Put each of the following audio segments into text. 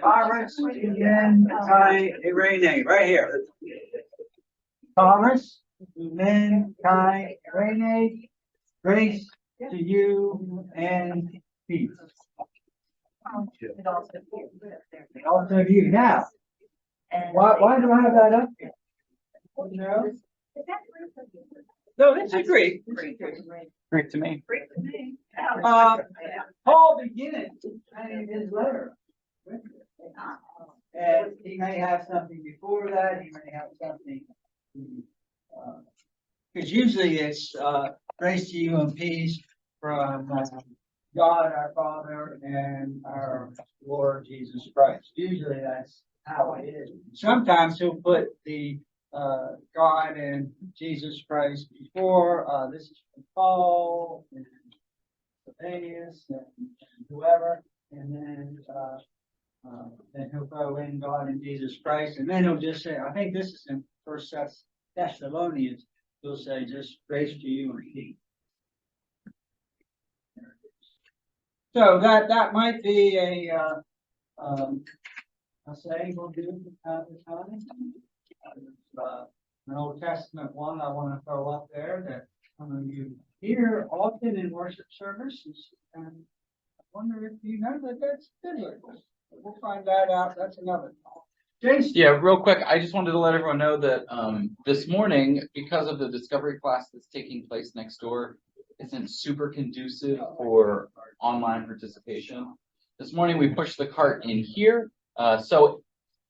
Thomas, Amen, Kai, Irene, right here. Thomas, Amen, Kai, Irene, grace to you and peace. Also you. Now, why do I have that up here? No, it's a Greek. Great to me. Paul beginning his letter. And he may have something before that, he may have something. Because usually it's grace to you and peace from God our Father and our Lord Jesus Christ. Usually that's how it is. Sometimes he'll put the God and Jesus Christ before. This is from Paul and Sylvanus and whoever, and then he'll throw in God and Jesus Christ, and then he'll just say, I think this is in First Thessalonians. He'll say, just grace to you and peace. So that might be a saying we'll do from time to time. An Old Testament one I want to throw up there that some of you hear often in worship services, and I wonder if you know that that's biblical. We'll find that out. That's another. Jason. Yeah, real quick, I just wanted to let everyone know that this morning, because of the discovery class that's taking place next door, isn't super conducive for online participation. This morning we pushed the cart in here, so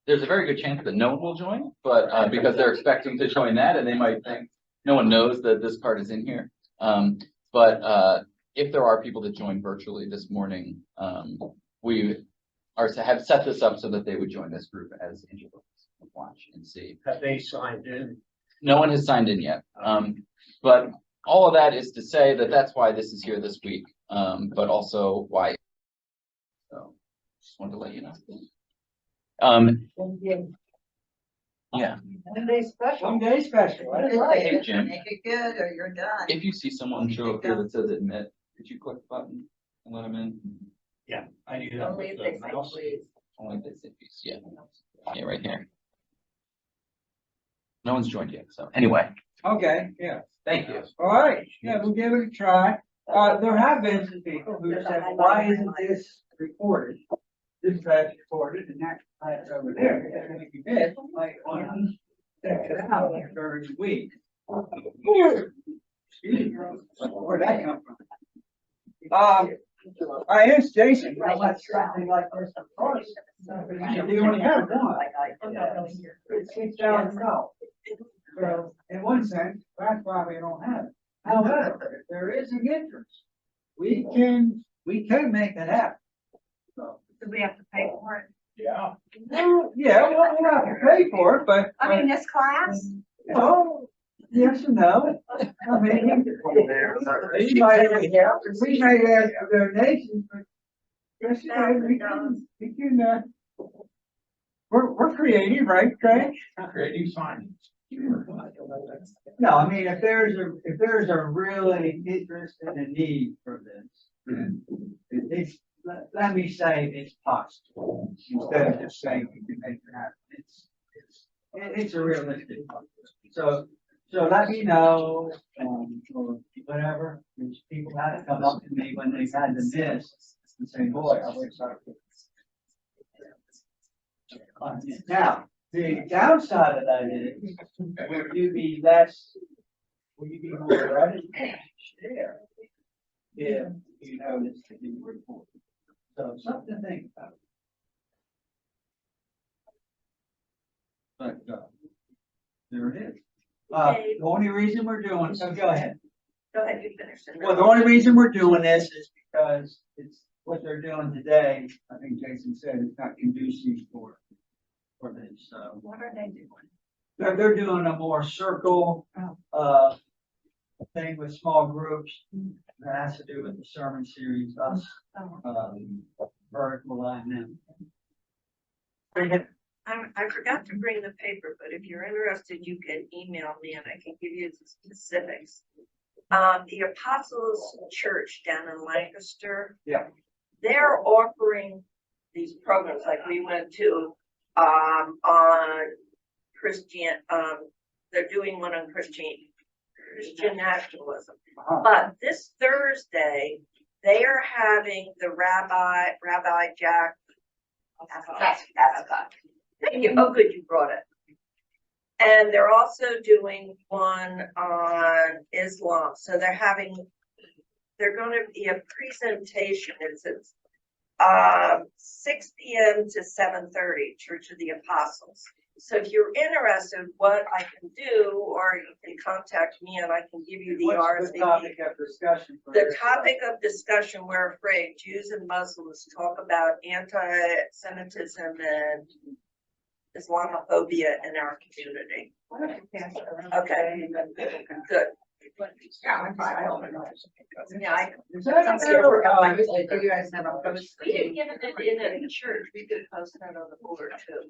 there's a very good chance that no one will join, but because they're expecting to join that, and they might think no one knows that this cart is in here. But if there are people that join virtually this morning, we have set this up so that they would join this group as introverts, watch and see. Have they signed in? No one has signed in yet, but all of that is to say that that's why this is here this week, but also why. So just wanted to let you know. Yeah. One day special. One day special. Hey, Jim. Make it good or you're done. If you see someone show up here that says admit, could you click the button and let them in? Yeah, I do that. Only if they say please. Only if they say please. Yeah. Yeah, right here. No one's joined yet, so anyway. Okay, yeah. Thank you. All right, yeah, we'll give it a try. There have been some people who said, why isn't this recorded? This class recorded and that class over there. And if you did, you might want to check it out during the week. Excuse me, where'd that come from? I asked Jason, well, that's something like this, of course. You only have one. It's down south. So, in one sense, that's why we don't have it. However, if there is an interest, we can make that happen. So, Do we have to pay for it? yeah. Well, yeah, we'll have to pay for it, but. I mean, this class? Oh, yes and no. I mean, we might ask for donations, but yes, we can, we're creative, right, Craig? Creative findings. No, I mean, if there's a really interest and a need for this, it's, let me say it's possible instead of just saying we can make it happen. It's a realistic. So let me know, or whatever. There's people have come up to me when they've had to miss and say, boy, I wish I could. Now, the downside of that is, will you be more ready to share if you notice that you report? So something to think about. But there it is. The only reason we're doing, so go ahead. Go ahead, you finish it. Well, the only reason we're doing this is because it's what they're doing today. I think Jason said it's not conducive for this. So What are they doing? they're doing a more circle thing with small groups that has to do with the sermon series, us vertical line them. I forgot to bring the paper, but if you're interested, you can email me and I can give you the specifics. The Apostles Church down in Lancaster. Yeah. They're offering these programs, like we went to, on Christian, they're doing one on Christian nationalism. But this Thursday, they are having the Rabbi Jack. Thank you. Oh, good, you brought it. And they're also doing one on Islam. So they're going to be a presentation. It's 6 p.m. to 7:30, Church of the Apostles. So if you're interested, what I can do, or you can contact me and I can give you the What's the RSVP. topic of discussion? for The this? topic of discussion, we're afraid Jews and Muslims talk about anti-Semitism and Islamophobia in our community. Okay, good. Yeah, Is that Sounds ever, good. You guys have a post. we didn't get it in the church. We could post that on the board too.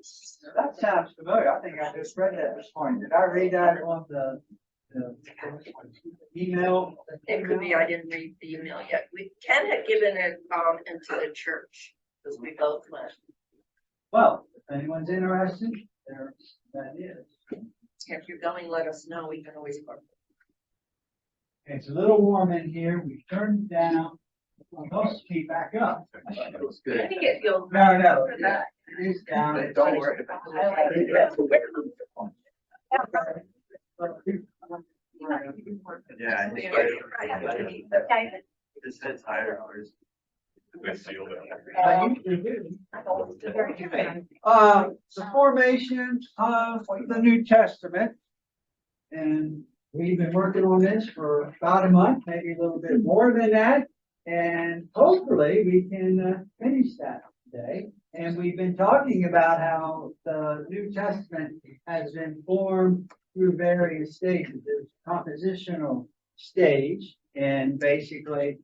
that sounds familiar. I think I just read that this morning. Did I read that on the email? It could be, I didn't read the email yet. Ken had given it, into the church, because we both went. Well, if anyone's interested, there that is. If you're going, let us know. We can always go. It's a little warm in here. We turned it down. We're supposed to keep back up. I think it feels. No, for that. it is down. Don't worry about it. Yeah, Okay. this says higher hours. The formation of the New Testament. And we've been working on this for about a month, maybe a little bit more than that. And hopefully we can finish that today. And we've been talking about how the New Testament has been formed through various stages. There's a compositional stage, and basically,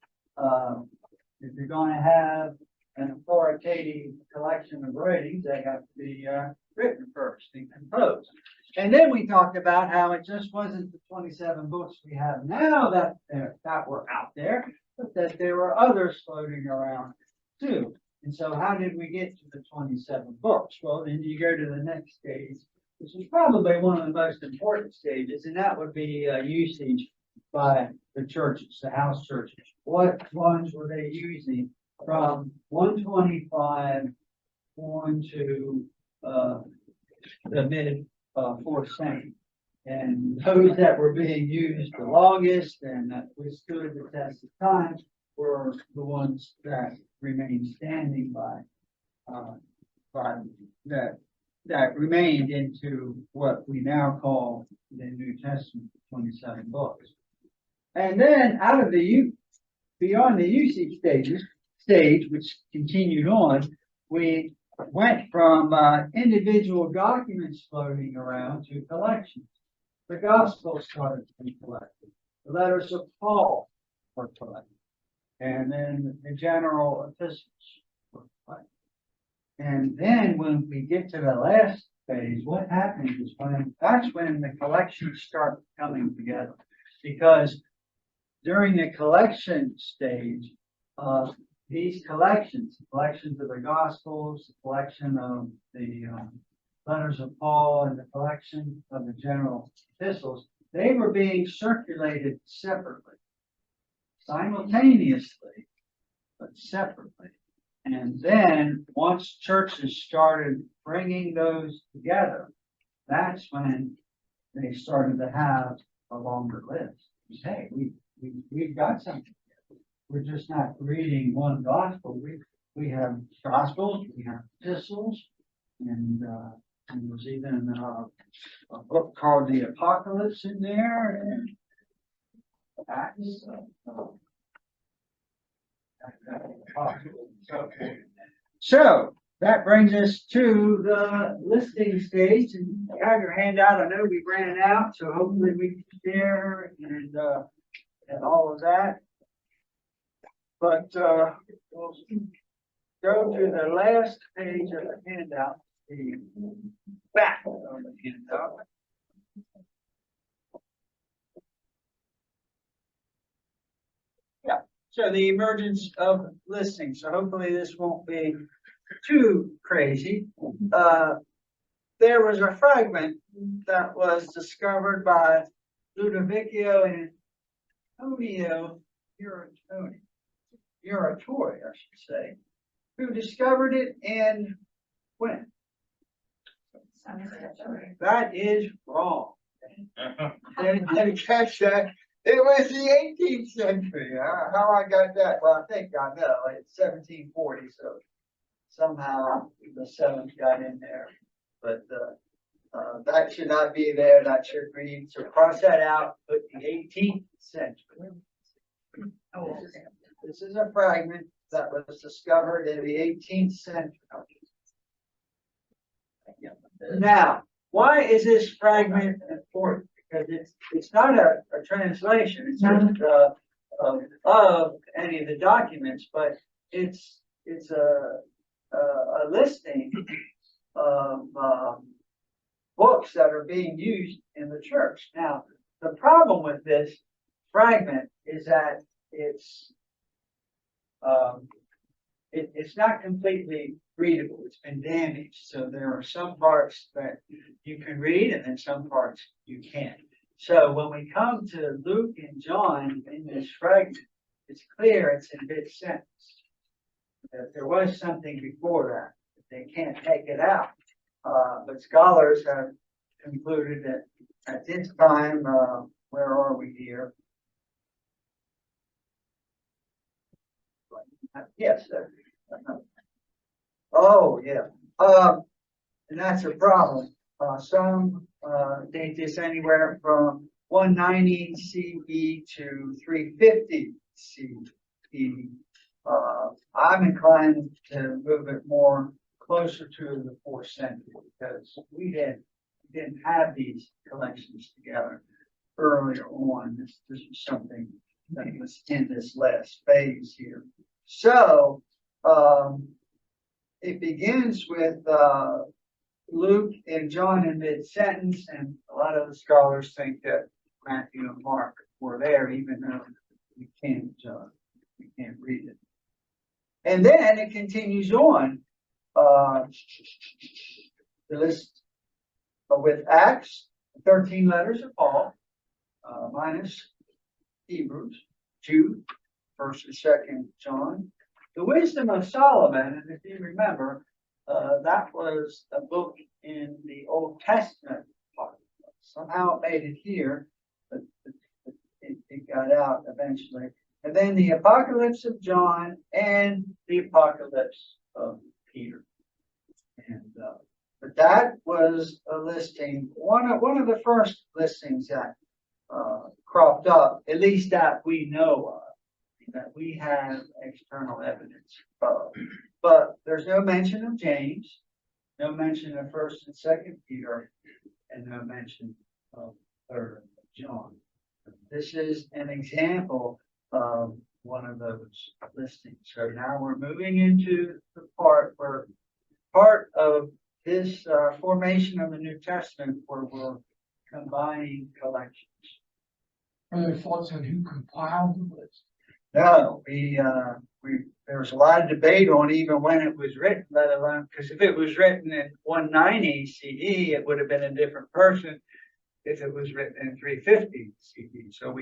if you're going to have an authoritative collection of writings, they have to be written first and composed. And then we talked about how it just wasn't the 27 books we have now that were out there, but that there were others floating around too. And so how did we get to the 27 books? Well, then you go to the next stage, which is probably one of the most important stages, and that would be usage by the churches, the house churches. What ones were they using from 125 on to the mid 4th century? And those that were being used the longest and that withstood the test of time were the ones that remained standing by that remained into what we now call the New Testament, 27 books. And then out of beyond the usage stage, which continued on, we went from individual documents floating around to collections. The Gospels started to be collected. The letters of Paul were collected. And then the general epistles were collected. And then when we get to the last phase, what happens is that's when the collections start coming together. Because during the collection stage, these collections of the Gospels, the collection of the letters of Paul, and the collection of the general epistles, they were being circulated separately, simultaneously, but separately. And then once churches started bringing those together, that's when they started to have a longer list. Hey, we've got something. We're just not reading one gospel. We have gospels, we have epistles, and there's even a book called the Apocalypse in there, and Acts. So that brings us to the listing stage, and you have your handout. I know we ran out, so hopefully we can share and all of that. But we'll go to the last page of the handout, the back of the handout. Yeah, so the emergence of listings. So hopefully this won't be too crazy, there was a fragment that was discovered by Ludovico and Antonio Muratori, I should say, who discovered it and when? That is wrong. Didn't catch that. It was the 18th century. How I got that? Well, I think I know. It's 1740, so somehow the seventh got in there. But that should not be there. That should read. So cross that out. Put the 18th century. This is a fragment that was discovered in the 18th century. Now, why is this fragment important? Because it's not a translation. It's not of any of the documents, but it's a listing of books that are being used in the church. Now, the problem with this fragment is that it's not completely readable. It's been damaged. So there are some parts that you can read and then some parts you can't. So when we come to Luke and John in this fragment, it's clear it's in mid-sentence. That there was something before that. They can't take it out. But scholars have concluded that at this time, where are we here? Yes, sir. Oh, yeah. And that's a problem. Some date this anywhere from 190 CE to 350 CE. I'm inclined to move it more closer to the 4th century because we didn't have these collections together earlier on. This was something that was in this last phase here. So it begins with Luke and John in mid-sentence, and a lot of the scholars think that Matthew and Mark were there, even though we can't read it. And then it continues on. The list with Acts, 13 letters of Paul, minus Hebrews, Jude, 1st and 2nd John. The Wisdom of Solomon, and if you remember, that was a book in the Old Testament. Somehow it made it here, but it got out eventually. And then the Apocalypse of John and the Apocalypse of Peter. And but that was a listing, one of the first listings that cropped up, at least that we know of, that we have external evidence of. But there's no mention of James, no mention of 1st and 2nd Peter, and no mention of 3rd John. This is an example of one of those listings. So now we're moving into the part where part of this formation of the New Testament where we're combining collections. Are there thoughts on who compiled the list? No, there was a lot of debate on even when it was written, let alone, because if it was written in 190 CE, it would have been a different person if it was written in 350 CE. So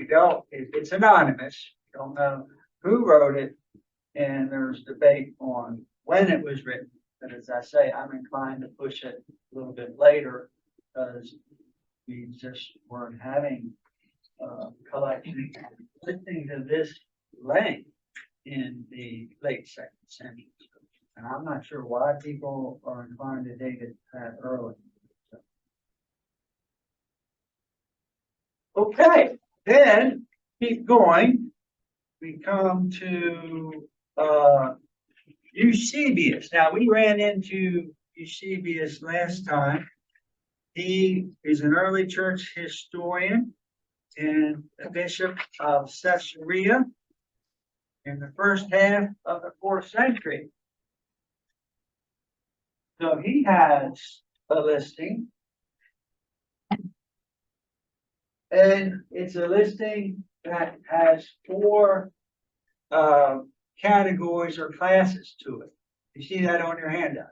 it's anonymous. We don't know who wrote it, and there's debate on when it was written. But as I say, I'm inclined to push it a little bit later because we just weren't having collections listings of this length in the late 2nd century. And I'm not sure why people are inclined to date it that early. Okay, then keep going. We come to Eusebius. Now we ran into Eusebius last time. He is an early church historian and a bishop of Caesarea in the first half of the 4th century. So he has a listing. And it's a listing that has 4 categories or classes to it. You see that on your handout.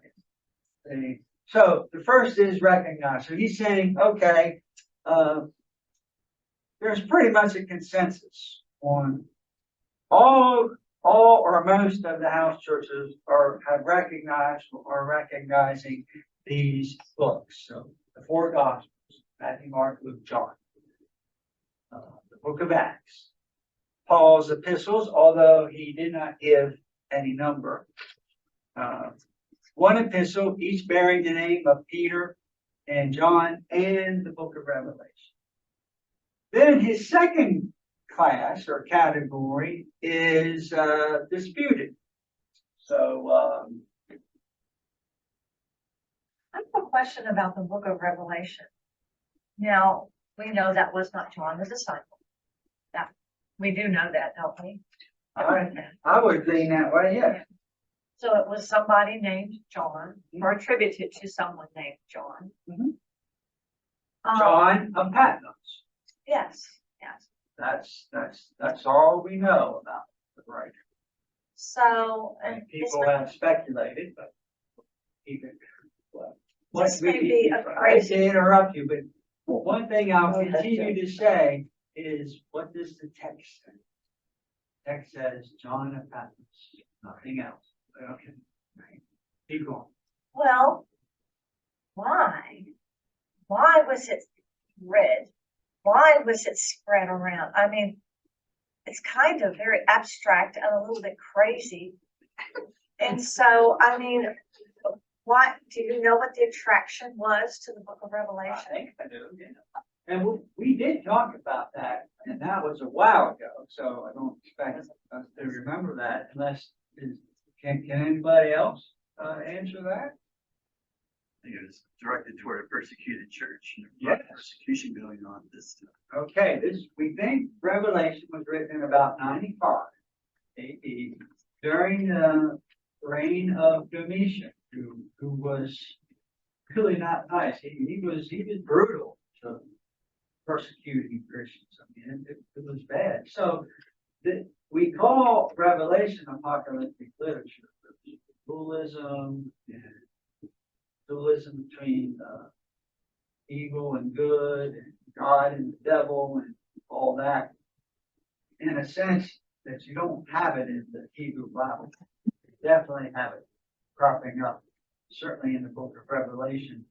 See? So the first is recognize. So he's saying, okay, there's pretty much a consensus on all or most of the house churches have recognized or are recognizing these books. So the four Gospels, Matthew, Mark, Luke, John, the book of Acts, Paul's epistles, although he did not give any number. One epistle, each bearing the name of Peter and John, and the book of Revelation. Then his second class or category is disputed. So I have a question about the book of Revelation. Now, we know that was not John the disciple. That, we do know that, don't we? I would lean that way, yeah. So it was somebody named John, or attributed to someone named John. Mhm. Um, John of Patmos. Yes, yes. That's all we know about the writer. So, And and people have speculated, but even This may be a I crazy- hate to interrupt you, but one thing I'll continue to say is, what does the text say? The text says John of Patmos, nothing else. Okay, right. Keep going. well, why? Why was it read? Why was it spread around? I mean, it's kind of very abstract and a little bit crazy. And so, I mean, what, do you know what the attraction was to the book of I Revelation? think I do, yeah. And we did talk about that, and that was a while ago, so I don't expect us to remember that unless, can anybody else answer that? I think it was directed toward a persecuted church. Yes. Persecution going on at this time. Okay, we think Revelation was written in about 95 AD during the reign of Domitian, who was really not nice. He was brutal to persecuting Christians. I mean, it was bad. So we call Revelation apocalyptic literature. Dualism between evil and good, and God and the devil, and all that. In a sense that you don't have it in the Hebrew Bible. You definitely have it cropping up, certainly in the book of Revelation.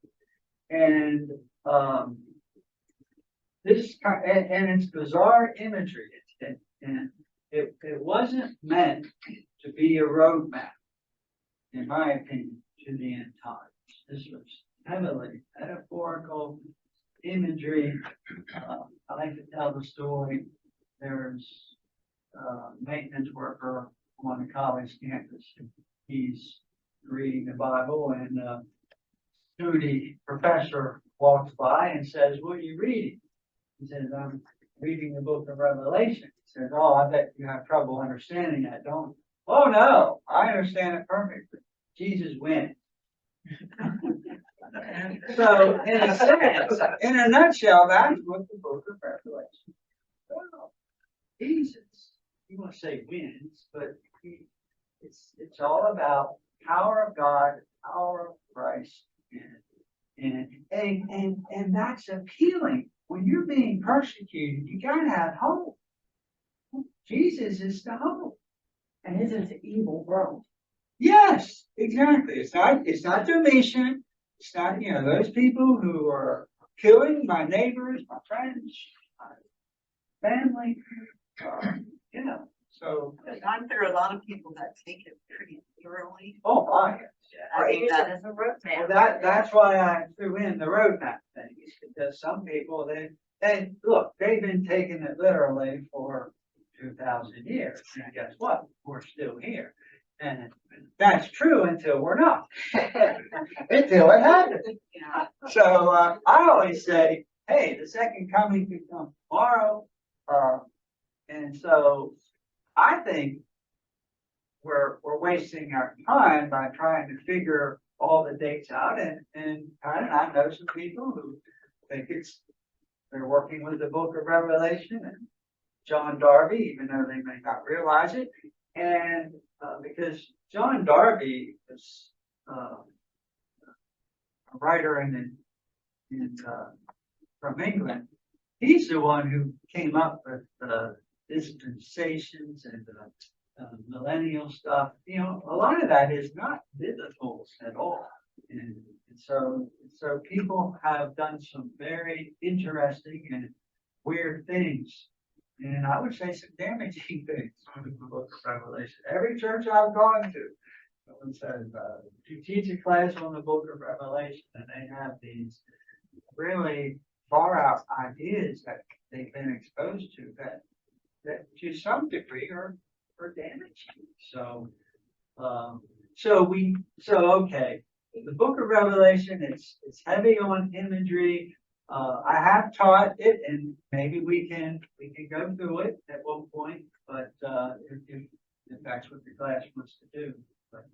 And it's bizarre imagery. And it wasn't meant to be a roadmap, in my opinion, to the end times. This was heavily metaphorical imagery. I like to tell the story. There's a maintenance worker on the college campus. He's reading the Bible, and a snooty professor walks by and says, "What are you reading?" He says, "I'm reading the book of Revelation." He says, "Oh, I bet you have trouble understanding that, don't you?" "Oh, no, I understand it perfectly. Jesus wins." So, in a sense, in a nutshell, that's what the book of Revelation is. Well, Jesus, you want to say wins, but it's all about power of God, power of Christ, and that's appealing. When you're being persecuted, you gotta have hope. Jesus is the hope. And it is an evil world. Yes, exactly. It's not Domitian. It's not, those people who are killing my neighbors, my friends, my family. So. I'm through a lot of people that take it pretty thoroughly. Oh, my. I Use think it that, as a roadmap. Well, that's why I threw in the roadmap thing, is because some people, they've been taking it literally for 2,000 years. And guess what? We're still here. And that's true until we're not. Until it happens. yeah, So I always say, hey, the second coming could come tomorrow. And so I think we're wasting our time by trying to figure all the dates out. And I know some people who think they're working with the book of Revelation and John Darby, even though they may not realize it. And, because John Darby was, a writer from England, he's the one who came up with dispensations and millennial stuff. You know, a lot of that is not biblical at all. And so people have done some very interesting and weird things. And I would say some damaging things in the book of Revelation. Every church I've gone to, someone says, you teach a class on the book of Revelation, and they have these really far out ideas that they've been exposed to that to some degree are damaging. So okay. The book of Revelation, it's heavy on imagery. I have taught it, and maybe we can go through it at one point, but if that's what the class wants to do. But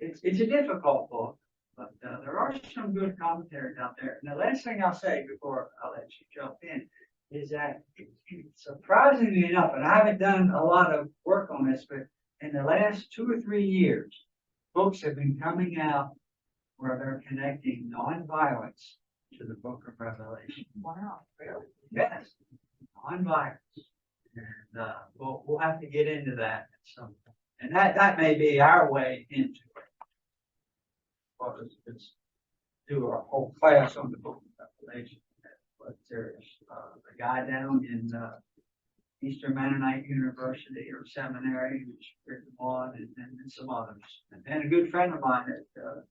it's a difficult book, but there are some good commentaries out there. And the last thing I'll say before I'll let you jump in is that, surprisingly enough, and I haven't done a lot of work on this, but in the last 2 or 3 years, books have been coming out where they're connecting nonviolence to the book of Revelation. Wow. Really? Yes, nonviolence. And we'll have to get into that at some point. And that may be our way into it. Well, let's do a whole class on the book of Revelation. But there's a guy down in Eastern Mennonite University or Seminary who's written one, and some others. And then a good friend of mine at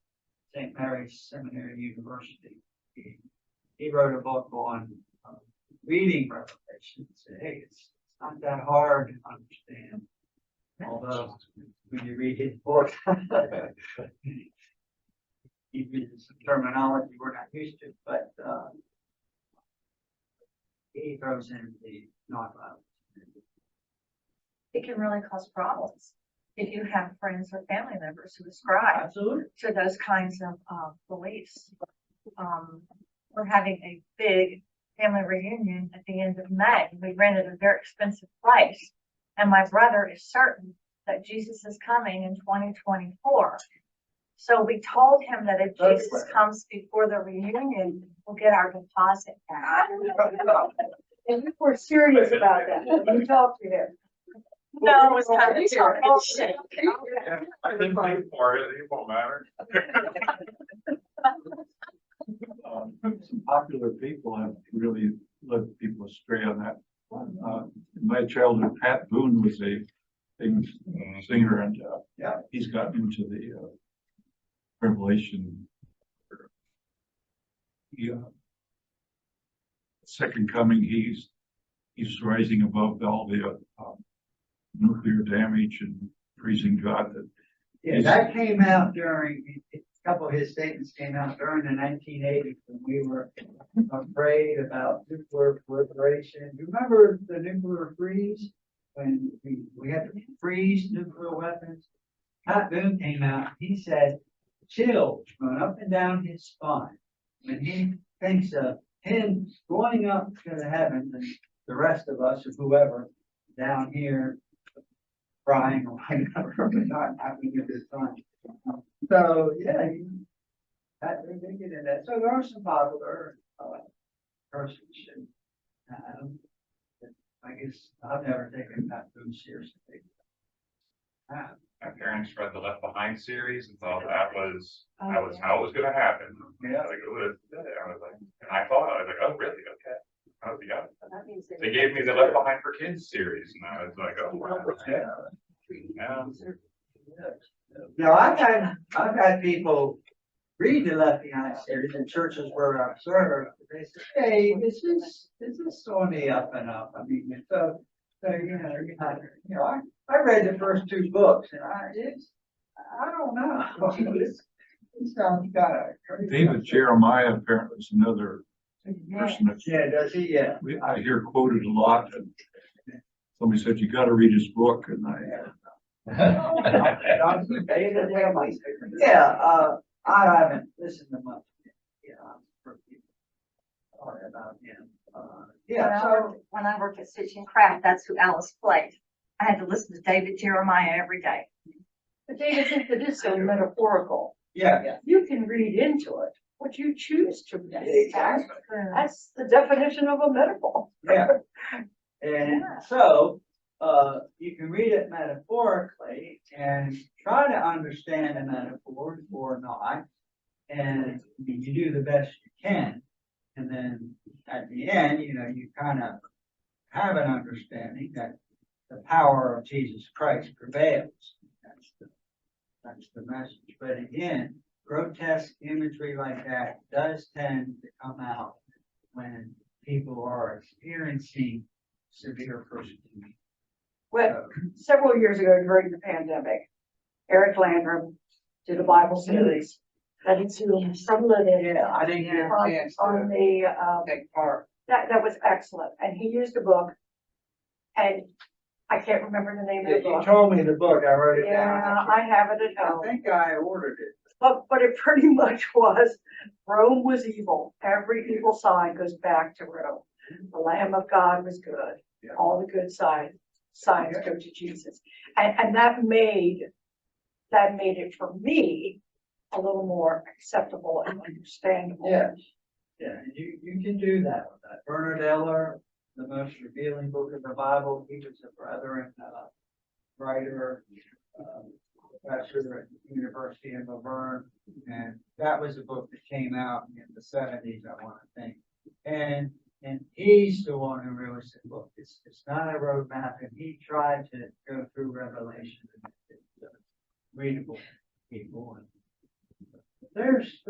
St. Mary's Seminary University, he wrote a book on reading Revelation. Said, hey, it's not that hard to understand. Although when you read his book, he uses some terminology we're not used to, but he throws in the nonviolence. It can really cause problems if you have friends or family members who ascribe Absolutely. to those kinds of beliefs. We're having a big family reunion at the end of May. We rented a very expensive place, and my brother is certain that Jesus is coming in 2024. So we told him that if Jesus comes before the reunion, we'll get our deposit back. And we were serious about that. We talked to him. No, it was kind of serious. I didn't pay for it, it won't matter. Some popular people have really led people astray on that. In my childhood, Pat Boone was a famous singer, and he's gotten into the Revelation. Second coming, he's rising above all the nuclear damage and praising God. That came out during, a couple of his statements came out during the 1980s when we were afraid about nuclear proliferation. You remember the nuclear freeze? When we had to freeze nuclear weapons? Pat Boone came out, he said, chills run up and down his spine when he thinks of him going up to the heavens and the rest of us or whoever down here crying or whatever, but not having a good time. So yeah, they get in that. So there are some popular persons, and I guess I've never taken that too seriously. My parents read the Left Behind series and thought that was how it was going to happen. Yeah. Like it was, I was like, and I was like, oh really? Okay. I was yeah. They gave me the Left Behind for Kids series, and I was like, oh wow. Yeah. Now I've had people read the Left Behind series in churches where I've served. They say, hey, this is on the up and up. I mean, so I read the first 2 books, and I don't know. This sounds kind of crazy. David Jeremiah apparently is another person that Does he? Yeah. I hear quoted a lot. And somebody said you got to read his book, and I haven't listened to much. About him. When I worked at Stitch and Craft, that's who Alice played. I had to listen to David Jeremiah every day. But David, since it is so metaphorical, Yeah, you can read into it what you choose to read. exactly. That's the definition of a metaphor. Yeah. And so, you can read it metaphorically and try to understand the metaphor or not. And you do the best you can. And then at the end, you kind of have an understanding that the power of Jesus Christ prevails. That's the message. But again, grotesque imagery like that does tend to come out when people are experiencing severe persecution. Well, several years ago during the pandemic, Eric Landrum did a Bible series that he zoomed some of it Yeah, I didn't get a chance on to the, take part. that was excellent. And he used a book, and I can't remember the name of the You book. told me the book, I wrote it Yeah, down. I have it at I home. think I ordered it. But it pretty much was, Rome was evil. Every evil sign goes back to Rome. The Lamb of God was good. Yeah. All the good signs go to Jesus. And that made it for me a little more acceptable and understandable. Yeah. Yeah, and you can do that with that. Bernard Eller, the most revealing book of the Bible, he was a brethren, writer, professor at the University of Laverne, and that was a book that came out in the 70s, I want to think. And he's the one who really said, look, it's not a roadmap, and he tried to go through Revelation and make it readable to people. And there's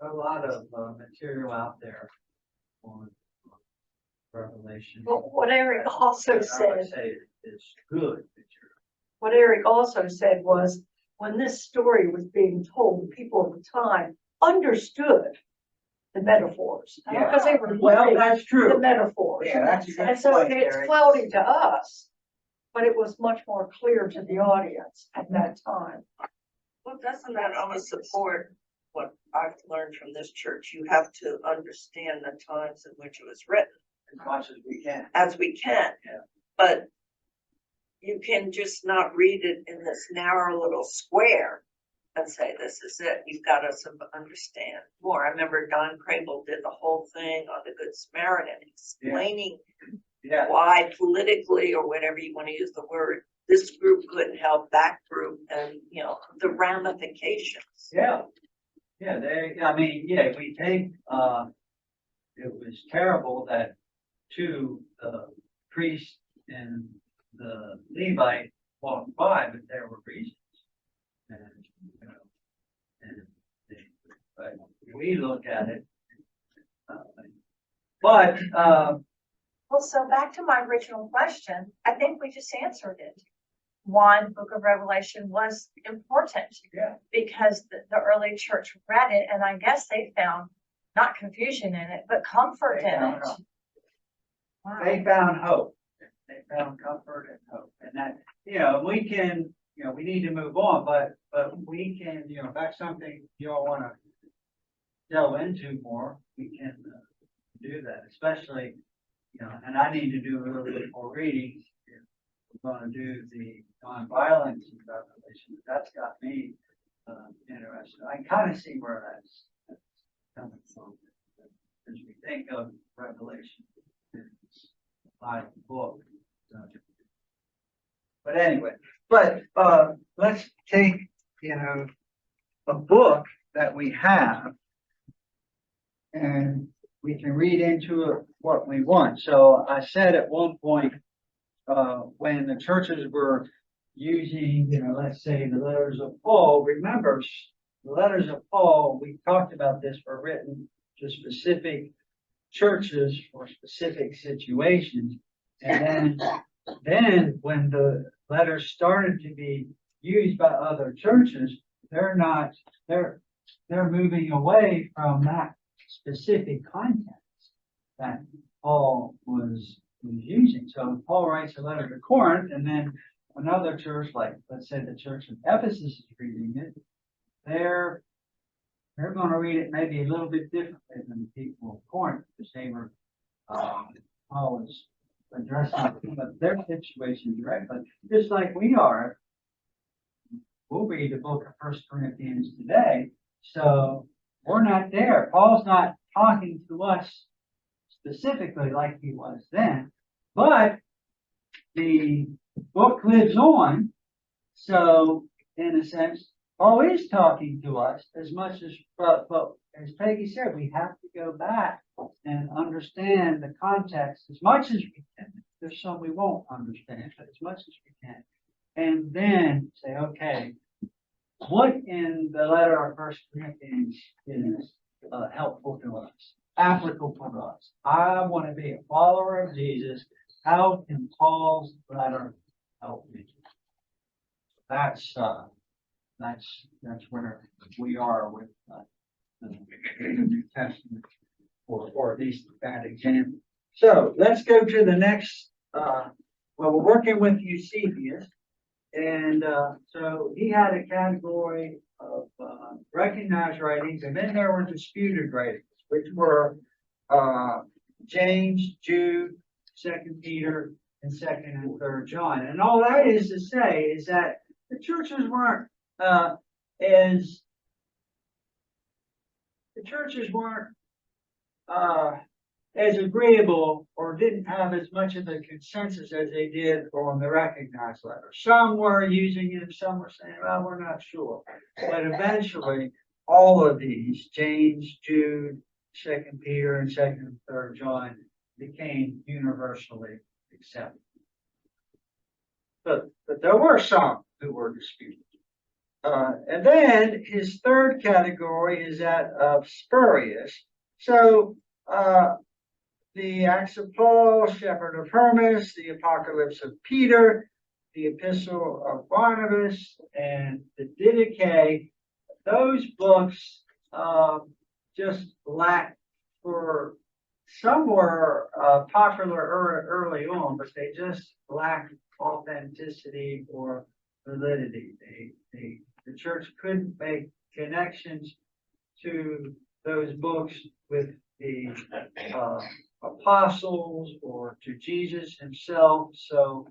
a lot of material out there on Revelation. But what Eric also I would said, say it's good material. what Eric also said was, when this story was being told, the people at the time understood the metaphors. Yeah. Because they were Well, living that's the true. metaphors. Yeah, that's a good And so point, it's Eric. cloudy to us, but it was much more clear to the audience at that time. Well, doesn't that almost support what I've learned from this church? You have to understand the times in which it was written As much as we can. as we can. Yeah. But you can just not read it in this narrow little square and say, this is it. You've got to understand more. I remember Don Crable did the whole thing on the Good Samaritan, explaining Yeah, why politically, or whatever you want to use the word, this group couldn't help that group, and the ramifications. yeah. Yeah, we take, it was terrible that two, the priest and the Levite walked by, but there were reasons. And, but we look at it. But, Well, so back to my original question, I think we just answered it. One, the book of Revelation was important. Yeah. Because the early church read it, and I guess they found not confusion in it, but comfort They in found it. hope. Wow. They found hope. They found comfort and hope. And that, we can, we need to move on, but we can, if that's something you all want to delve into more, we can do that, especially, and I need to do a little bit more reading. We're going to do the nonviolence in Revelation. That's got me interested. I kind of see where that's coming from. As we think of Revelation, it's like a book. But anyway, let's take, a book that we have, and we can read into it what we want. So I said at one point, when the churches were using, let's say the letters of Paul, remember, the letters of Paul, we talked about this, were written to specific churches for specific situations. And then when the letters started to be used by other churches, they're moving away from that specific context that Paul was using. So Paul writes a letter to Corinth, and then another church, like let's say the church of Ephesus is reading it, they're going to read it maybe a little bit differently than the people of Corinth, because they were Paul was addressing some of their situation directly, just like we are. We'll read the book of First Corinthians today, so we're not there. Paul's not talking to us specifically like he was then, but the book lives on. So, in a sense, Paul is talking to us as much as, but as Peggy said, we have to go back and understand the context as much as we can. There's some we won't understand, but as much as we can. And then say, okay, what in the letter of First Corinthians is helpful to us, applicable to us? I want to be a follower of Jesus. How can Paul's letter help me? That's where we are with the New Testament, or at least that example. So let's go to the next. Well, we're working with Eusebius, and so he had a category of recognized writings, and then there were disputed writings, which were James, Jude, 2 Peter, and 2nd and 3rd John. And all that is to say is that the churches weren't as agreeable or didn't have as much of a consensus as they did on the recognized letter. Some were using it, some were saying, well, we're not sure. But eventually, all of these, James, Jude, 2nd Peter, and 2nd and 3rd John, became universally accepted. But there were some who were disputed. And then his third category is that of spurious. So the Acts of Paul, Shepherd of Hermas, the Apocalypse of Peter, the Epistle of Barnabas, and the Didache, those books just lacked, for some were popular early on, but they just lacked authenticity or validity. The church couldn't make connections to those books with the apostles or to Jesus himself. So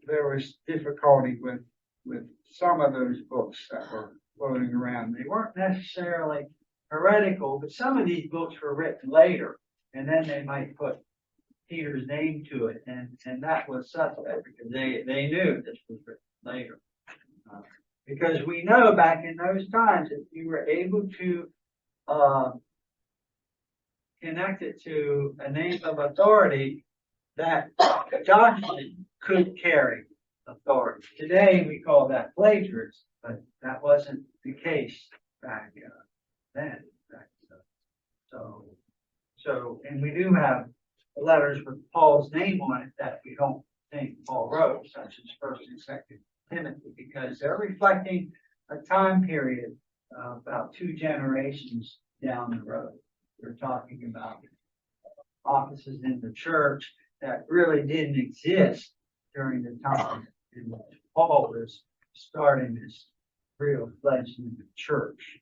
there was difficulty with some of those books that were floating around. They weren't necessarily heretical, but some of these books were written later, and then they might put Peter's name to it, and that was suspect because they knew this was written later. Because we know back in those times, if you were able to connect it to a name of authority, that document could carry authority. Today we call that plagiarism, but that wasn't the case back then. So, and we do have letters with Paul's name on it that we don't think Paul wrote, such as 1st and 2nd Timothy, because they're reflecting a time period about 2 generations down the road. We're talking about offices in the church that really didn't exist during the time in which Paul was starting this real fledged church.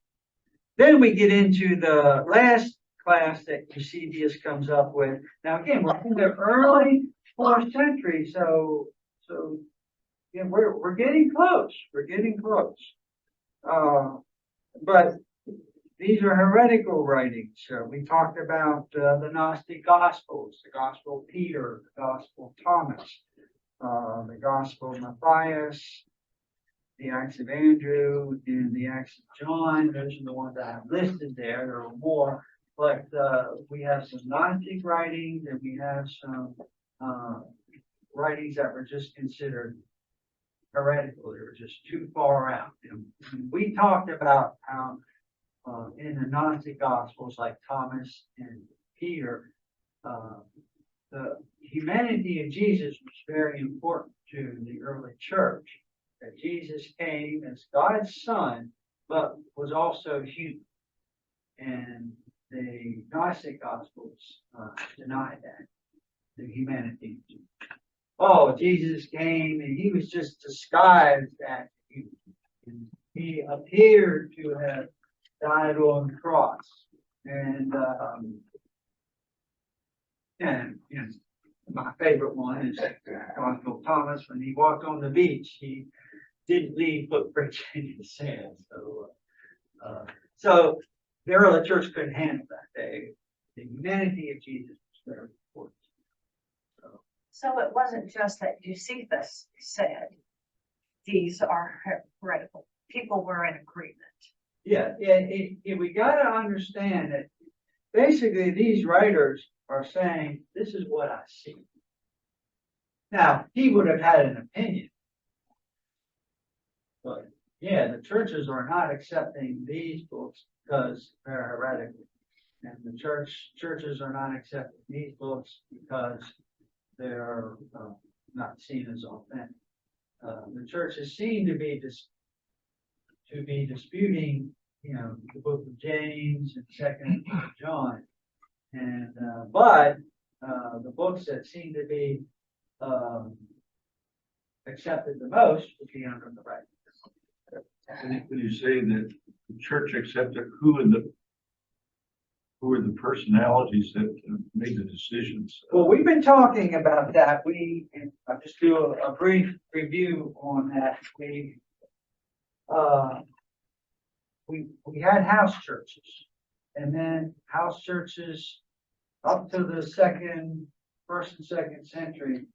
Then we get into the last class that Eusebius comes up with. Now again, we're in the early 4th century, so yeah, we're getting close. We're getting close. But these are heretical writings. We talked about the Gnostic Gospels, the Gospel of Peter, the Gospel of Thomas, the Gospel of Matthias, the Acts of Andrew, and the Acts of John. Those are the ones I have listed there. There are more, but we have some Gnostic writings, and we have some writings that were just considered heretical. They were just too far out. And we talked about how in the Gnostic Gospels, like Thomas and Peter, the humanity of Jesus was very important to the early church. That Jesus came as God's Son, but was also human. And the Gnostic Gospels denied that, the humanity. Oh, Jesus came and he was just disguised as human. And he appeared to have died on the cross. And my favorite one is Uncle Thomas, when he walked on the beach, he didn't leave footprints in the sand, so the early church couldn't handle that. The humanity of Jesus was very important. So it wasn't just that Josephus said, these are heretical. People were in agreement. Yeah, we gotta understand that basically these writers are saying, this is what I see. Now, he would have had an opinion. But yeah, the churches are not accepting these books because they're heretical. And the churches are not accepting these books because they're not seen as authentic. The churches seem to be disputing, the book of James and Second John, and but the books that seem to be accepted the most would be under the right. When you say that the church accepted, who are the personalities that made the decisions? Well, we've been talking about that. I'll just do a brief review on that. We had house churches, and then house churches up to the first and second century.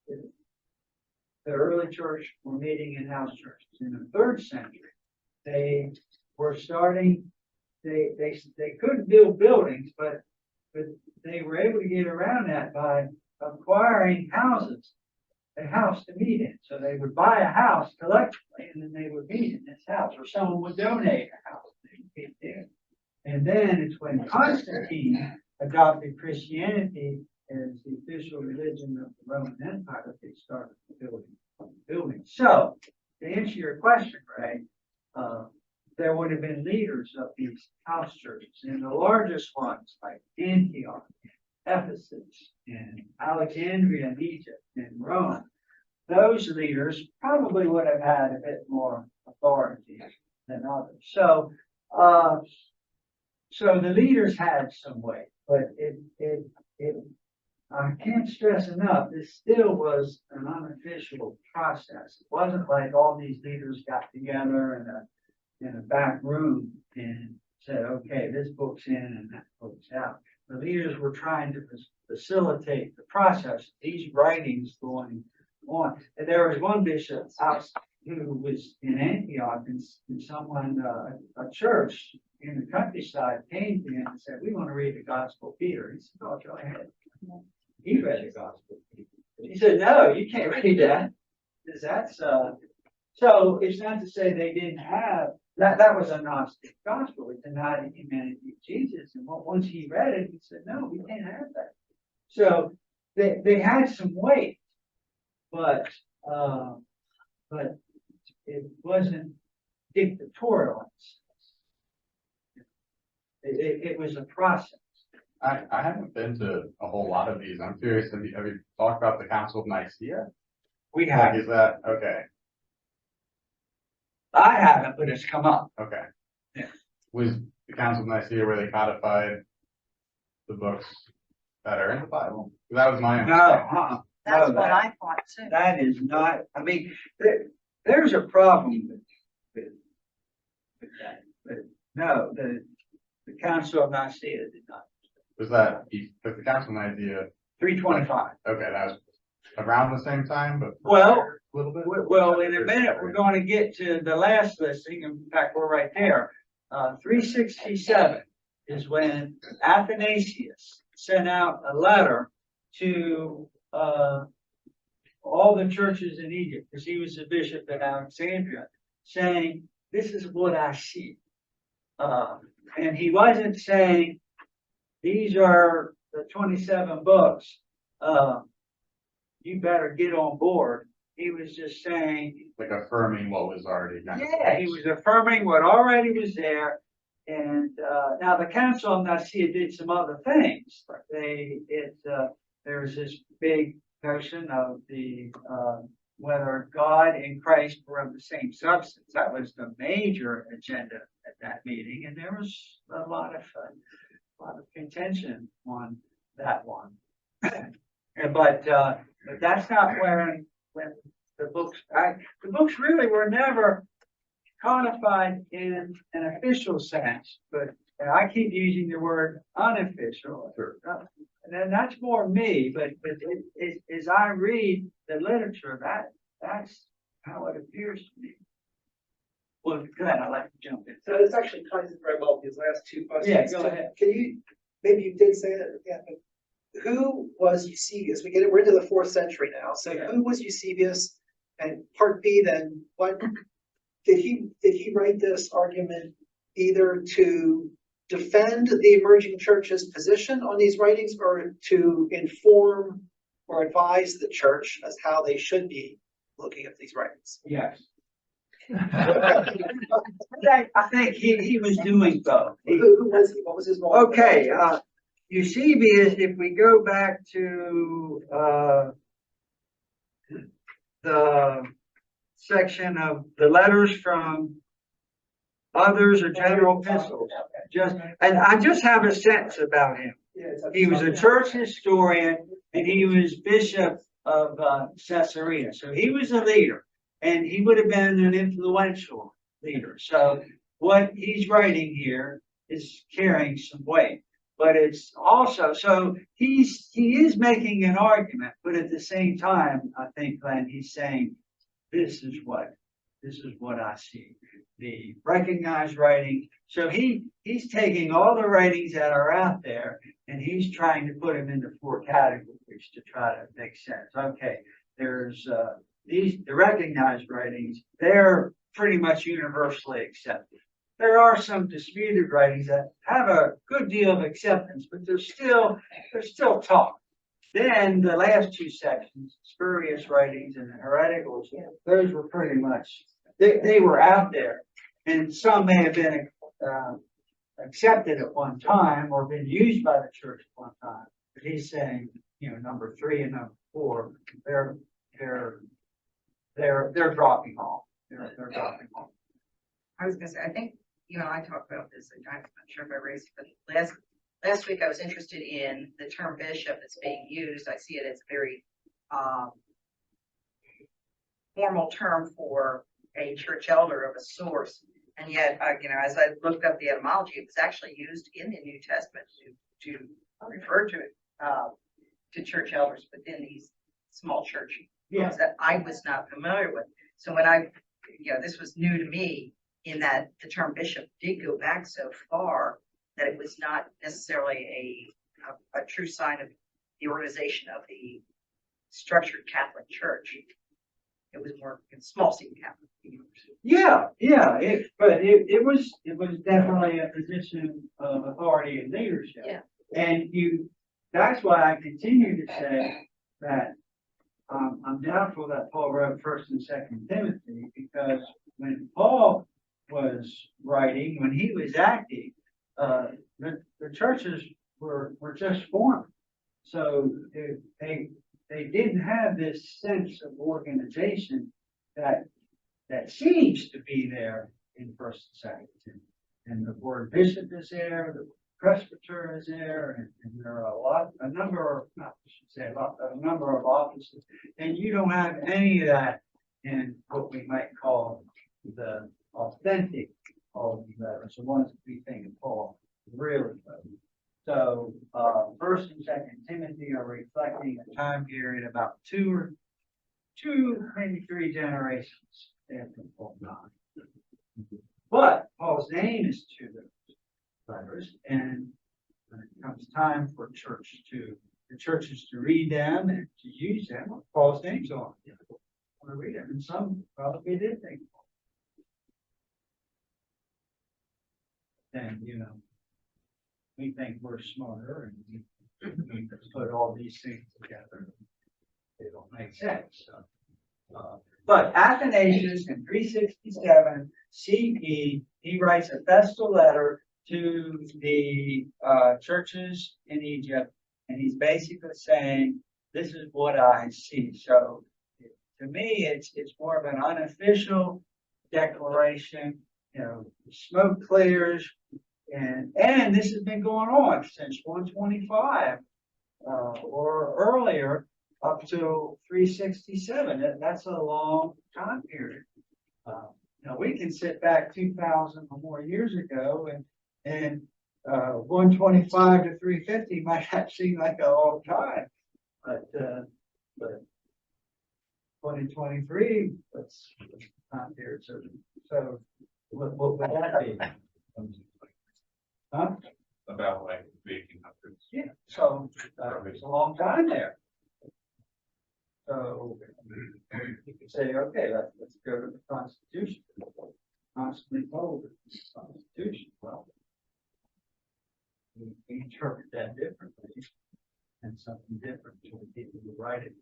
The early church were meeting in house churches. In the third century, they were starting. They couldn't build buildings, but they were able to get around that by acquiring houses, a house to meet in. So they would buy a house collectively, and then they would meet in this house, or someone would donate a house. They would meet there. And then it's when Constantine adopted Christianity as the official religion of the Roman Empire that they started building. So, to answer your question, Ray, there would have been leaders of these house churches, and the largest ones like Antioch, Ephesus, and Alexandria in Egypt, and Rome. Those leaders probably would have had a bit more authority than others. So the leaders had some weight, but I can't stress enough, this still was an unofficial process. It wasn't like all these leaders got together in a back room and said, okay, this book's in and that book's out. The leaders were trying to facilitate the process, these writings going on. And there was one bishop who was in Antioch, and someone, a church in the countryside came to him and said, we want to read the Gospel of Peter. He said, oh, go ahead. He read the Gospel of Peter. He said, no, you can't read that. Because that's, so it's not to say they didn't have, that was a Gnostic gospel. It denied the humanity of Jesus. And once he read it, he said, no, we can't have that. So they had some weight, but it wasn't dictatorial. It was a process. I haven't been to a whole lot of these. I'm curious, have you talked about the Council of Nicaea? We have. Like, is that, okay, I haven't, but it's come up. okay. Yeah. Was the Council of Nicaea where they codified the books that are in the Bible? That was my No, understanding. That's No, what I thought too. that is not, I mean, there's a problem with that. But no, the Council of Nicaea did not. Was that, because the Council of Nicaea, 325. okay, that was around the same time, but. Well, A little bit? Well, in a minute, we're going to get to the last listing. In fact, we're right there. 367 is when Athanasius sent out a letter to all the churches in Egypt, because he was the bishop at Alexandria, saying, this is what I see. And he wasn't saying, these are the 27 books. You better get on board. He was just saying, Like affirming what was already done. yeah, he was affirming what already was there. And now the Council of Nicaea did some other things. There was this big notion of whether God and Christ were of the same substance. That was the major agenda at that meeting, and there was a lot of contention on that one. But that's not when the books really were never codified in an official sense, but and I keep using the word unofficial. And then that's more me, but as I read the literature, that's how it appears to me. Well, go ahead, I'd like to jump in. So this actually ties in very well with these last two questions. Yeah, go ahead. Can you, maybe you did say that, yeah, but who was Eusebius? We're into the 4th century now. So Yeah. who was Eusebius? And part B, then what did he write this argument either to defend the emerging church's position on these writings or to inform or advise the church as how they should be looking at these writings? Yes. I think he was doing both. Who was he? What was his role? Okay, Eusebius, if we go back to the section of the letters from others or general epistles, and I just have a sense about him. He was a church historian and he was bishop of Caesarea, so he was a leader. And he would have been an influential leader. So what he's writing here is carrying some weight. But it's also, so he is making an argument, but at the same time, I think, Glenn, he's saying, this is what I see. The recognized writing. So he's taking all the writings that are out there and he's trying to put them into 4 categories to try to make sense. Okay, there's the recognized writings, they're pretty much universally accepted. There are some disputed writings that have a good deal of acceptance, but there's still talk. Then the last 2 sections, spurious writings and the hereticals, those were pretty much, they were out there. And some may have been accepted at one time or been used by the church at one time. But he's saying, number 3 and number 4, they're dropping off. They're dropping off. I was gonna say, I think you and I talked about this, and I'm not sure if I raised it, but last week I was interested in the term bishop that's being used. I see it as a very formal term for a church elder of a source. And yet, as I looked up the etymology, it was actually used in the New Testament to refer to church elders within these small churches. Yeah. That I was not familiar with. So when this was new to me in that the term bishop did go back so far that it was not necessarily a true sign of the organization of the structured Catholic Church. It was more small C Catholic. Yeah. But it was definitely a position of authority and leadership. Yeah. And that's why I continue to say that I'm doubtful that Paul wrote 1st and 2nd Timothy, because when Paul was writing, when he was active, the churches were just formed. So they didn't have this sense of organization that seems to be there in 1st and 2nd Timothy. And the word bishop is there, the presbyter is there, and there are a number of offices, and you don't have any of that in what we might call the authentic Pauline letters, the ones that we think of Paul really wrote. So 1st and 2nd Timothy are reflecting a time period about two, maybe 3 generations after Paul died. But Paul's name is to those letters, and when it comes time for the churches to read them and to use them, Paul's name's on them. Want to read them, and some probably did think. And we think we're smarter, and we put all these things together. They don't make sense. So, but Athanasius in 367 CE, he writes a festal letter to the churches in Egypt, and he's basically saying, this is what I see. So to me, it's more of an unofficial declaration. Smoke clears, and this has been going on since 125 or earlier, up to 367. That's a long time period. Now we can sit back 2,000 or more years ago, and 125 to 350 might not seem like a long time, but 2023, that's time period. So what would that be? Huh? About like the 1800s. Yeah, so it's a long time there. So you could say, okay, let's go to the Constitution. Constantly told the Constitution. Well, we interpret that differently, and something different to the people who write it.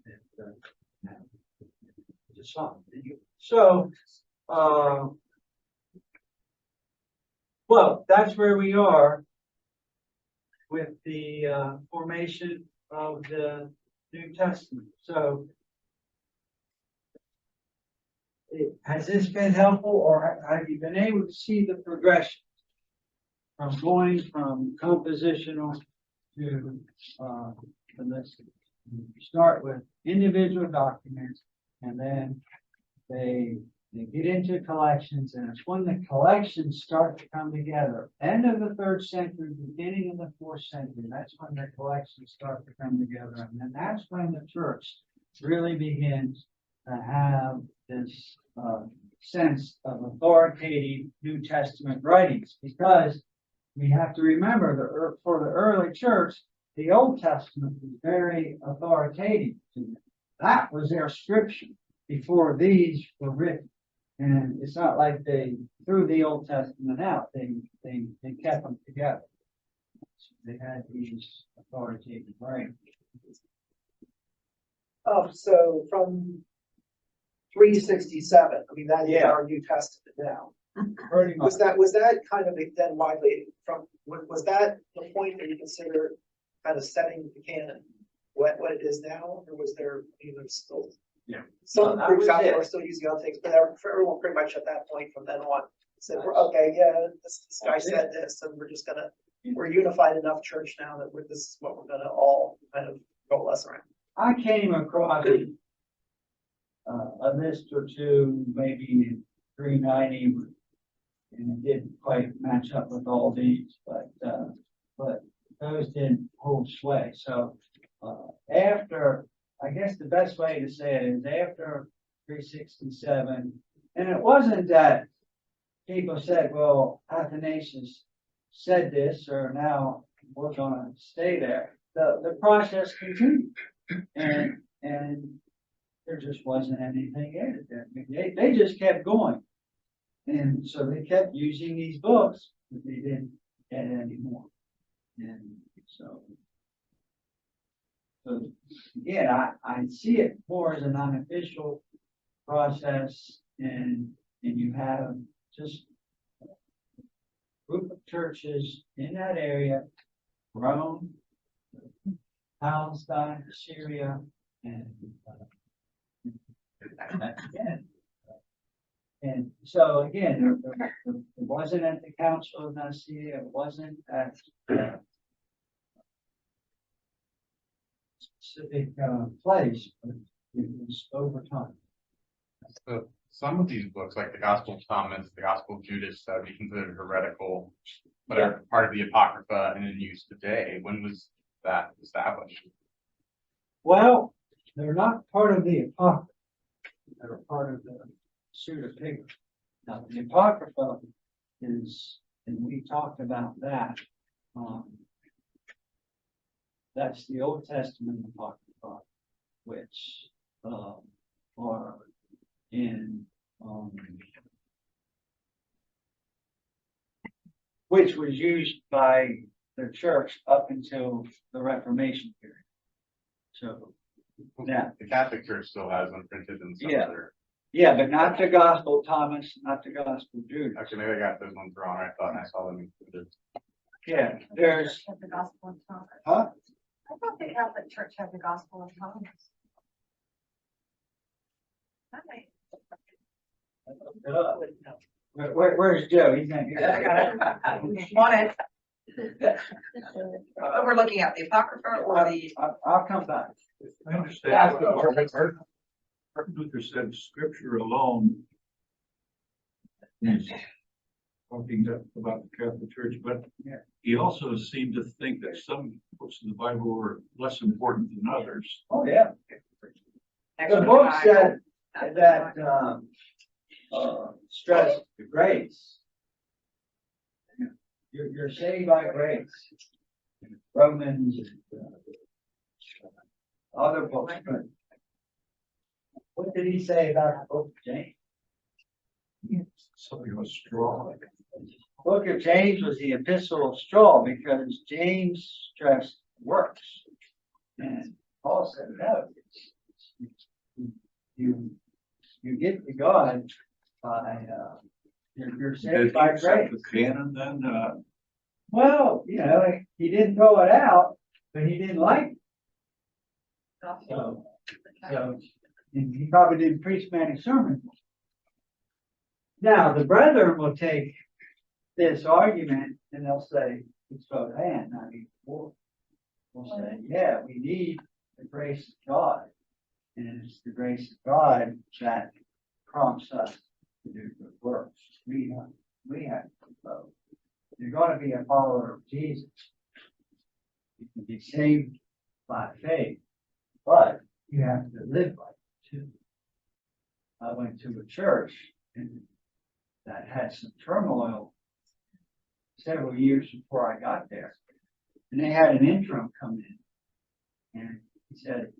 So, well, that's where we are with the formation of the New Testament. So, has this been helpful, or have you been able to see the progression from going from compositional to the list? You start with individual documents, and then they get into collections, and it's when the collections start to come together. End of the 3rd century, beginning of the 4th century, that's when the collections start to come together. And then that's when the church really begins to have this sense of authoritative New Testament writings, because we have to remember that for the early church, the Old Testament was very authoritative to them. That was their scripture before these were written. And it's not like they threw the Old Testament out. They kept them together. So they had these authoritative writings. So from 367, I mean, that is Yeah. our New Testament now. Pretty much. Was that kind of then widely was that the point that you consider kind of setting the canon what it is now, or was there even still? Yeah. Some No, that groups was out there it. are still using other things, but everyone pretty much at that point from then on said, okay, yeah, this guy That's it. said this, and we're unified enough church now that this is what we're gonna all kind of coalesce around. I came across a list or two, maybe in 390, and it didn't quite match up with all these, but those didn't hold sway. So after, I guess the best way to say it is after 367, and it wasn't that people said, well, Athanasius said this, or now we're gonna stay there. The process continued, and there just wasn't anything in it. They just kept going. And so they kept using these books, but they didn't add any more. And so again, I see it more as an unofficial process, and you have just a group of churches in that area, Rome, Palestine, Syria, and again. And so again, it wasn't at the Council of Nicaea, it wasn't at specific place, but it was over time. So some of these books, like the Gospel of Thomas, the Gospel of Judas, that would be considered heretical, but are part of the Apocrypha and in use today. When was that established? Well, they're not part of the Apocrypha. They're part of the pseudepigrapha. Now, the Apocrypha is, and we talked about that. That's the Old Testament Apocrypha, which are in which was used by the church up until the Reformation period. So, yeah. The Catholic Church still has them printed in some Yeah. other. Yeah, but not the Gospel of Thomas, not the Gospel of Judas. Actually, maybe I got those ones wrong. I thought I saw them included. Yeah, there's, Have the Gospel of Thomas. huh? I thought the Catholic Church had the Gospel of Thomas. Okay. Where's Joe? He's not here. Want it? But we're looking at the Apocrypha or the, I'll come back. I understand. Martin Luther said scripture alone is talking about the Catholic Church, but he also seemed to think that some books in the Bible were less important than others. Oh, yeah. The extra book Bible. said that, stress the grace. You're saved by grace. Romans, other books, but what did he say about the book of James? Something was strong. Book of James was the epistle of straw because James stressed works. And Paul said, no, you get to God by, you're Did saved he by accept grace. the canon then? Well, you know, he didn't throw it out, but he didn't like it. So, and he probably didn't preach many sermons. Now, the brethren will take this argument and they'll say, it's both and, not even or. We'll say, yeah, we need the grace of God. And it's the grace of God that prompts us to do good works. We have to do both. You're going to be a follower of Jesus. You can be saved by faith, but you have to live by it too. I went to a church and that had some turmoil several years before I got there. And they had an interim come in. And he said,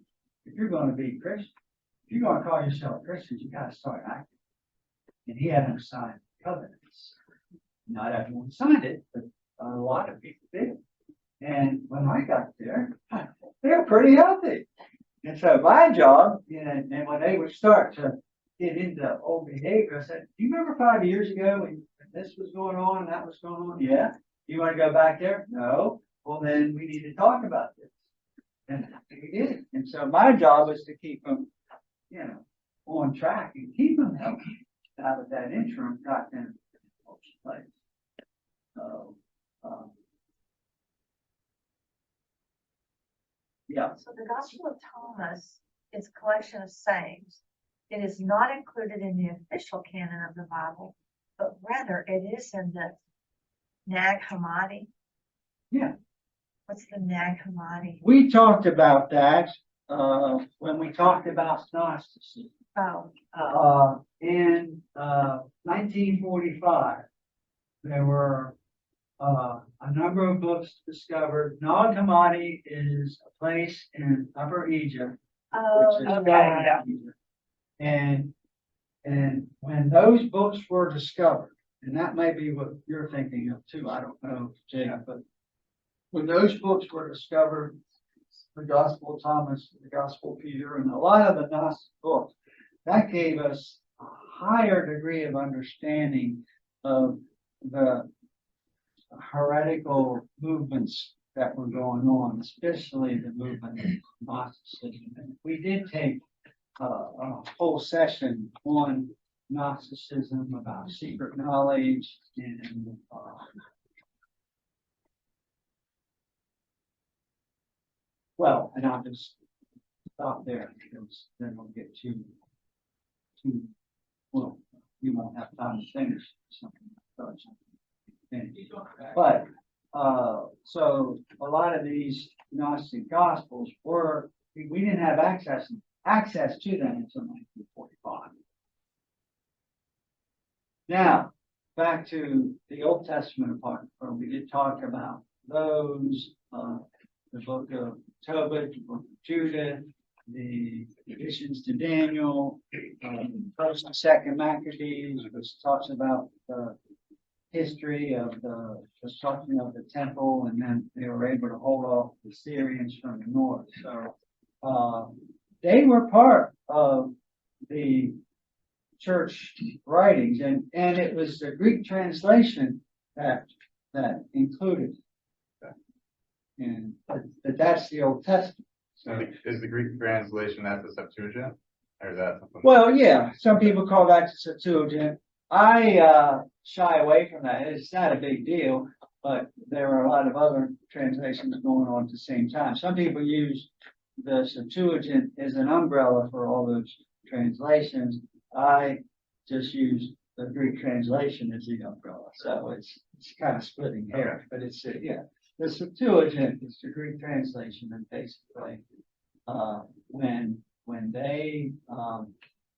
if you're going to be Christian, if you're going to call yourself Christians, you got to start acting. And he hadn't signed covenants. Not everyone signed it, but a lot of people did. And when I got there, they were pretty healthy. And so my job, and when they would start to get into old behavior, I said, do you remember 5 years ago when this was going on and that was going on? Yeah. You want to go back there? No. Well, then we need to talk about this. And we did. And so my job was to keep them, you know, on track and keep them healthy. Out of that interim, got them in place. So, yeah. So the Gospel of Thomas is a collection of sayings. It is not included in the official canon of the Bible, but rather it is in the Nag Hammadi. Yeah. What's the Nag Hammadi? We talked about that when we talked about Gnosticism. In 1945, there were a number of books discovered. Nag Hammadi is a place in Upper Egypt, which is Egypt. And when those books were discovered, and that may be what you're thinking of too, I don't know, Jay, but when those books were discovered, the Gospel of Thomas, the Gospel of Peter, and a lot of the Gnostic books, that gave us a higher degree of understanding of the heretical movements that were going on, especially the movement of Gnosticism. And we did take a whole session on Gnosticism about secret knowledge and well, and I'll just stop there because then we'll get too well. You won't have time to finish something. But so a lot of these Gnostic Gospels were we didn't have access to them until 1945. Now back to the Old Testament apocrypha, we did talk about those. The book of Tobit, the book of Judah, the additions to Daniel, First and Second Maccabees, which talks about the history of the destruction of the temple, and then they were able to hold off the Syrians from the north. So they were part of the church writings, and it was the Greek translation that included. And but that's the Old Testament. So is the Greek translation that's the Septuagint? Or is that something? Well, yeah, some people call that the Septuagint. I shy away from that. It's not a big deal. but there are a lot of other translations going on at the same time. Some people use the Septuagint as an umbrella for all those translations. I just use the Greek translation as the umbrella, so it's kind of splitting hairs, but it's, yeah. The Septuagint is the Greek translation, and basically, when they,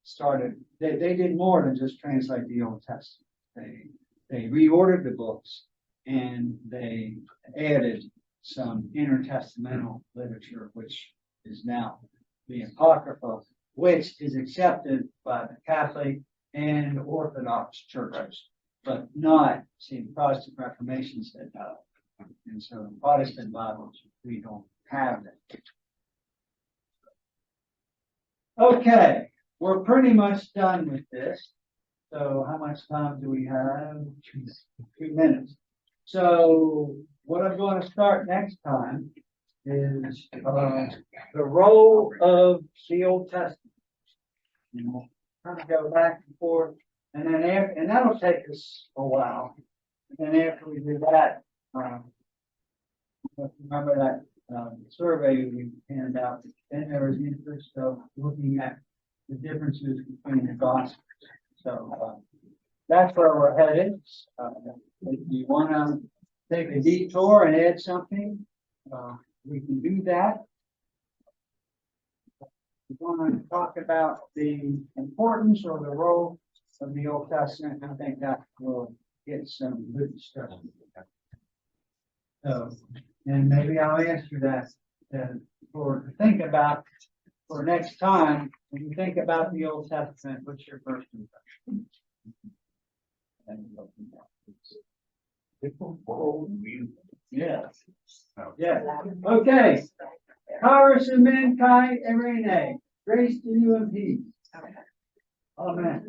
started, they did more than just translate the Old Testament. They reordered the books, and they added some intertestamental literature, which is now the Apocrypha, which is accepted by the Catholic and Orthodox churches, but not, see, the Protestant Reformation said no. And so in Protestant Bibles, we don't have that. Okay, we're pretty much done with this. So how much time do we have? 2 minutes. So what I'm going to start next time is the role of the Old Testament. You know, kind of go back and forth, and then and that'll take us a while. And then after we do that, remember that survey we handed out. Then there was interest of looking at the differences between the gospels. So that's where we're headed. If you want to take a detour and add something, we can do that. We want to talk about the importance or the role of the Old Testament. I think that will get some good stuff. So, and maybe I'll ask you that to think about for next time. When you think about the Old Testament, what's your first impression? Yeah. Yeah. Okay. Congressman Menkai and Renee, grace to you and peace. Amen.